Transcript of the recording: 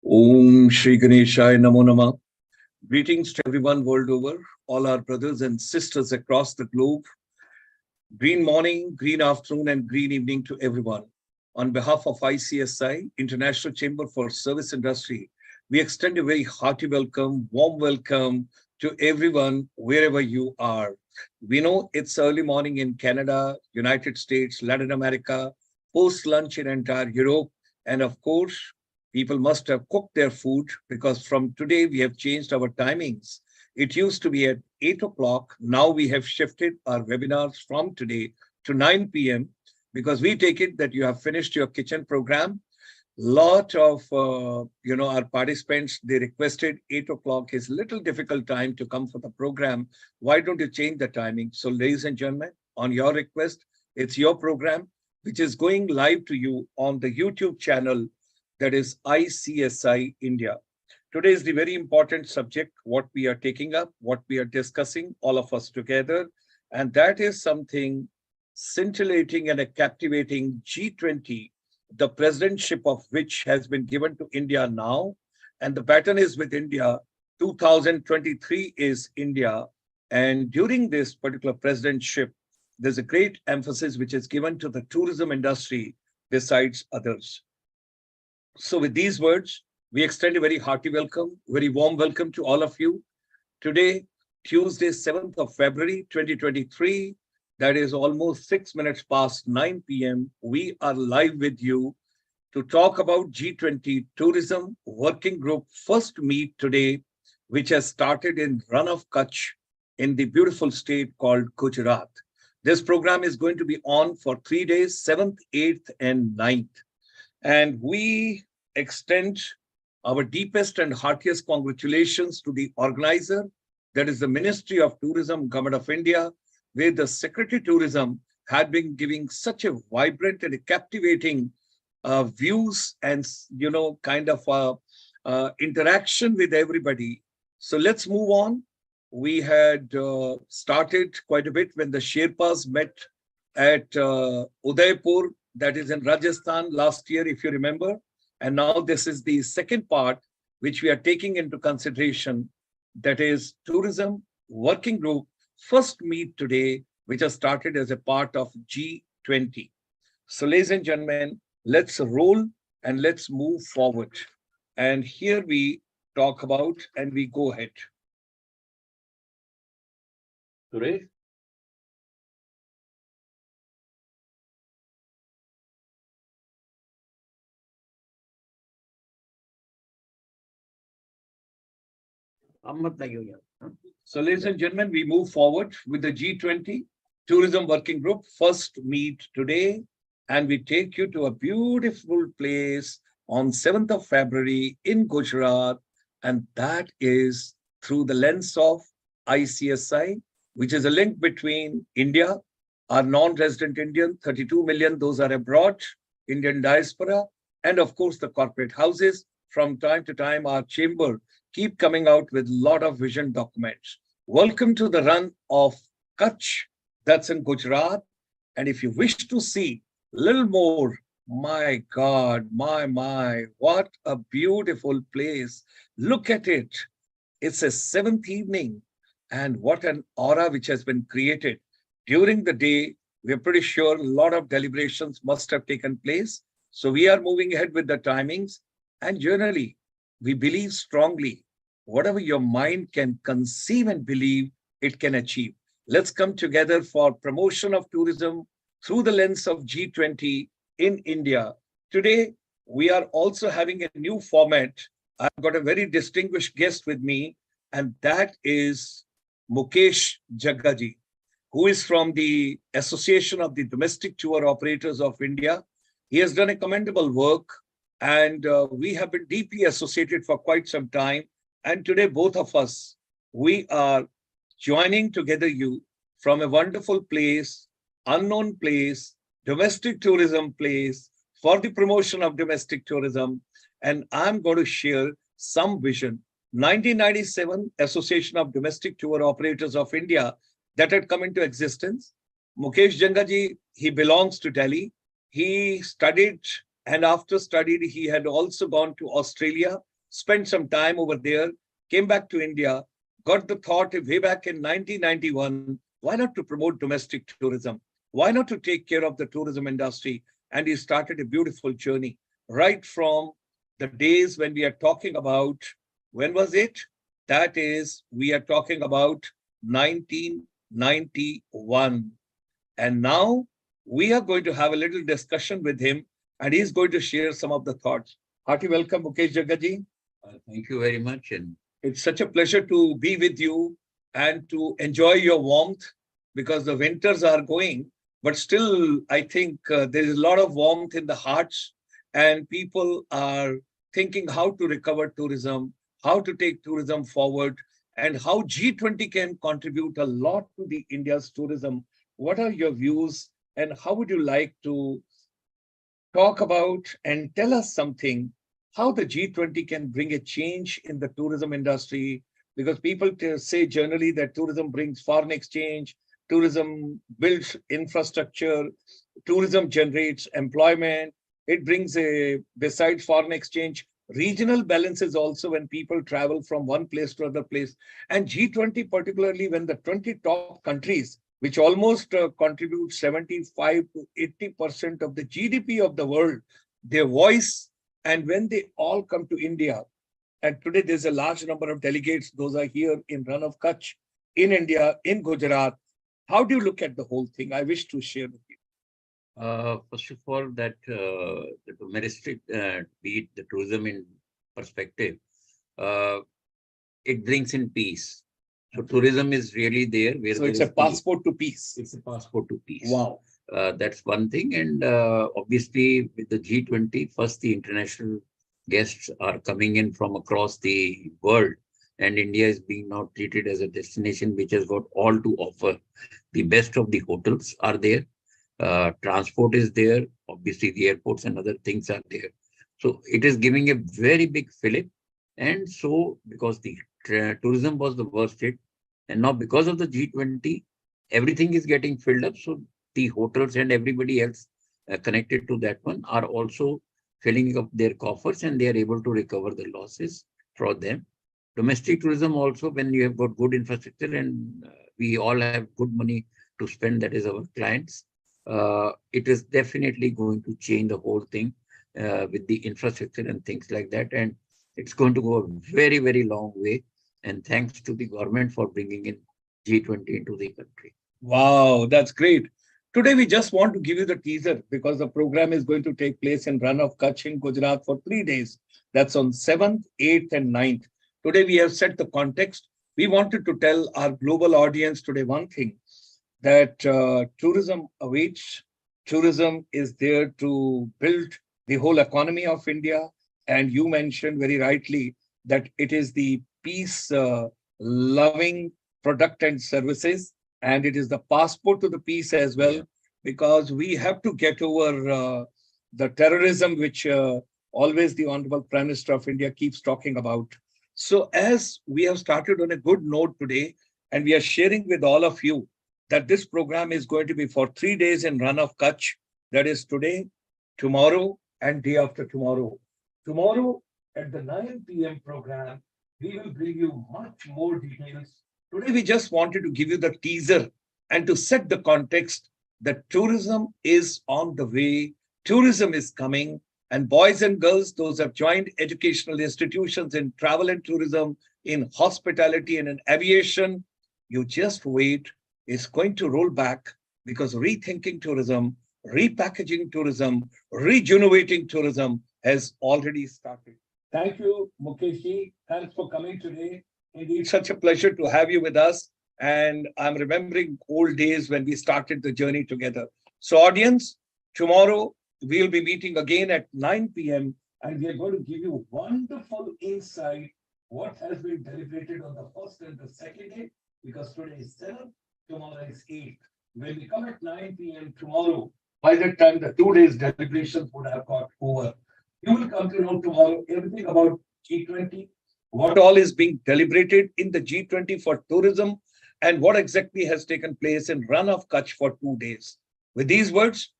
Om Shri Ganeshaya Namo Namah. Greetings to everyone world over, all our brothers and sisters across the globe. Green morning, green afternoon, and green evening to everyone. On behalf of ICSI, International Chamber for Service Industry, we extend a very hearty welcome, warm welcome to everyone wherever you are. We know it's early morning in Canada, United States, Latin America, post lunch in entire Europe, and of course, people must have cooked their food because from today we have changed our timings. It used to be at 8 o'clock. Now we have shifted our webinars from today to 9 p.m. because we take it that you have finished your kitchen program. Lot of, our participants, they requested 8 o'clock is little difficult time to come for the program. Why don't you change the timing? So ladies and gentlemen, on your request, it's your program, which is going live to you on the YouTube channel that is ICSI India. Today is the very important subject, what we are taking up, what we are discussing, all of us together. And that is something scintillating and a captivating G20, the presidentship of which has been given to India now. And the baton is with India. 2023 is India. And during this particular presidentship, there's a great emphasis which is given to the tourism industry besides others. So with these words, we extend a very hearty welcome, very warm welcome to all of you. Today, Tuesday, 7th of February, 2023, that is almost 6 minutes past 9 p.m. We are live with you to talk about G20 Tourism Working Group first meet today, which has started in Run of Kutch in the beautiful state called Gujrat. This program is going to be on for 3 days, 7th, 8th, and 9th. And we extend our deepest and heartiest congratulations to the organizer, that is the Ministry of Tourism, Government of India, where the Secretary Tourism had been giving such a vibrant and a captivating views and, interaction with everybody. So let's move on. We had started quite a bit when the Sherpas met at Udaipur, that is in Rajasthan last year, if you remember. And now this is the second part, which we are taking into consideration, that is Tourism Working Group first meet today, which has started as a part of G20. So ladies and gentlemen, let's roll and let's move forward. And here we talk about and we go ahead. Today, so ladies and gentlemen, we move forward with the G20 Tourism Working Group first meet today, and we take you to a beautiful place on 7th of February in Gujrat, and that is through the lens of ICSI, which is a link between India, our non-resident Indian, 32 million, those are abroad, Indian diaspora, and of course the corporate houses. From time to time, our chamber keep coming out with a lot of vision documents. Welcome to the Run of Kutch, that's in Gujarat. And if you wish to see a little more, my God, my, what a beautiful place. Look at it. It's a 7th evening. And what an aura which has been created. During the day, we're pretty sure a lot of deliberations must have taken place. So we are moving ahead with the timings. And generally, we believe strongly, whatever your mind can conceive and believe, it can achieve. Let's come together for promotion of tourism through the lens of G20 in India. Today, we are also having a new format. I've got a very distinguished guest with me, and that is Mukesh Jaggaji, who is from the Association of the Domestic Tour Operators of India. He has done a commendable work. And we have been deeply associated for quite some time. And today, both of us, we are joining together you from a wonderful place, unknown place, domestic tourism place, for the promotion of domestic tourism. And I'm going to share some vision. 1997 Association of Domestic Tour Operators of India that had come into existence. Mukesh Jaggaji, he belongs to Delhi. He studied, and after studied, he had also gone to Australia spent some time over there, came back to India, got the thought way back in 1991, why not to promote domestic tourism? Why not to take care of the tourism industry? And he started a beautiful journey right from the days when we are talking about, when was it? That is, we are talking about 1991. And now we are going to have a little discussion with him and he's going to share some of the thoughts. Hearty welcome, Mukesh Jaggaji. Thank you very much. And it's such a pleasure to be with you and to enjoy your warmth because the winters are going, but still, I think there is a lot of warmth in the hearts and people are thinking how to recover tourism, how to take tourism forward, and how G20 can contribute a lot to the India's tourism. What are your views and how would you like to talk about and tell us something how the G20 can bring a change in the tourism industry? Because people say generally that tourism brings foreign exchange, tourism builds infrastructure, tourism generates employment. It brings besides foreign exchange, regional balances also when people travel from one place to other place. And G20, particularly when the 20 top countries, which almost contribute 75 to 80% of the GDP of the world, their voice, and when they all come to India, and today there's a large number of delegates, those are here in Run of Kutch, in India, in Gujarat. How do you look at the whole thing? I wish to share with you. First of all, that the domestic, be it the tourism in perspective, it brings in peace. So tourism is really there. Where so it's a passport to peace. It's a passport to peace. Wow. That's one thing. And obviously with the G20, first the international guests are coming in from across the world. And India is being now treated as a destination which has got all to offer. The best of the hotels are there. Transport is there. Obviously the airports and other things are there. So it is giving a very big fillip. And so because the tourism was the worst hit, and now because of the G20, everything is getting filled up. So the hotels and everybody else connected to that one are also filling up their coffers and they are able to recover the losses for them. Domestic tourism also, when you have got good infrastructure and we all have good money to spend, that is our clients, it is definitely going to change the whole thing with the infrastructure and things like that. And it's going to go a very, very long way. And thanks to the government for bringing in G20 into the country. Wow, that's great. Today, we just want to give you the teaser because the program is going to take place in Run of Kutch in Gujarat for 3 days. That's on 7th, 8th, and 9th. Today, we have set the context. We wanted to tell our global audience today one thing, that tourism awaits. Tourism is there to build the whole economy of India. And you mentioned very rightly that it is the peace-loving product and services, and it is the passport to the peace as well, because we have to get over the terrorism, which always the Honorable Prime Minister of India keeps talking about. So as we have started on a good note today, and we are sharing with all of you that this program is going to be for 3 days in Run of Kutch, that is today, tomorrow, and day after tomorrow. Tomorrow at the 9 p.m. program, we will bring you much more details. Today, we just wanted to give you the teaser and to set the context that tourism is on the way, tourism is coming, and boys and girls, those have joined educational institutions in travel and tourism, in hospitality and in aviation, you just wait, it's going to roll back because rethinking tourism, repackaging tourism, rejuvenating tourism has already started. Thank you, Mukeshji. Thanks for coming today. Indeed, such a pleasure to have you with us. And I'm remembering old days when we started the journey together. So audience, tomorrow we'll be meeting again at 9 p.m. and we are going to give you wonderful insight what has been deliberated on the first and the second day, because today is 7th, tomorrow is 8th. When we come at 9 p.m. tomorrow, by that time the 2 days deliberations would have got over. You will come to know tomorrow everything about G20, what all is being deliberated in the G20 for tourism, and what exactly has taken place in Run of Kutch for 2 days. With these words,